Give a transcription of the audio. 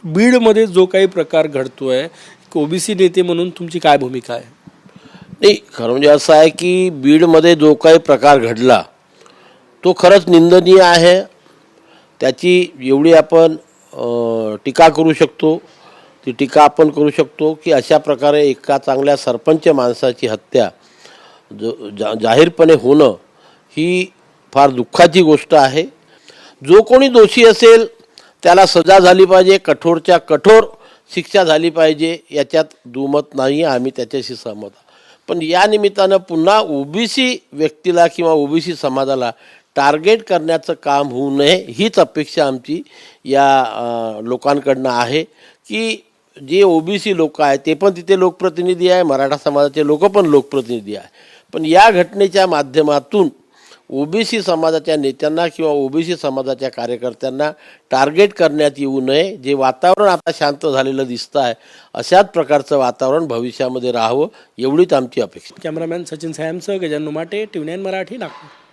बीडमध्ये जो काही प्रकार घडतोय, ओबीसी नेते म्हणून तुमची काय भूमिका आहे? नाही, खरं म्हणजे असं आहे की बीडमध्ये जो काही प्रकार घडला तो खरंच निंदनीय आहे. त्याची एवढी आपण टीका करू शकतो, ती टीका आपण करू शकतो की अशा प्रकारे एका चांगल्या सरपंच माणसाची हत्या जाहीरपणे होणं ही फार दुःखाची गोष्ट आहे. जो कोणी दोषी असेल त्याला सजा झाली पाहिजे, कठोरच्या कठोर शिक्षा झाली पाहिजे, याच्यात दुमत नाही, आम्ही त्याच्याशी सहमत आहोत. पण या निमित्तानं पुन्हा ओबीसी व्यक्तीला किंवा ओबीसी समाजाला टार्गेट करण्याचं काम होऊ नये हीच अपेक्षा आमची या लोकांकडनं आहे की जे ओबीसी लोक आहेत ते पण तिथे लोकप्रतिनिधी आहे, मराठा समाजाचे लोक पण लोकप्रतिनिधी आहे. पण या घटनेच्या माध्यमातून ओबीसी समाजाच्या नेत्यांना किंवा ओबीसी समाजाच्या कार्यकर्त्यांना टार्गेट करण्यात येऊ नये. जे वातावरण आता शांत झालेलं दिसतं आहे अशाच प्रकारचं वातावरण भविष्यामध्ये राहावं एवढीच आमची अपेक्षा. कॅमेरामॅन सचिन सायमसह गजानन माटे, TV9 मराठी, नागपूर.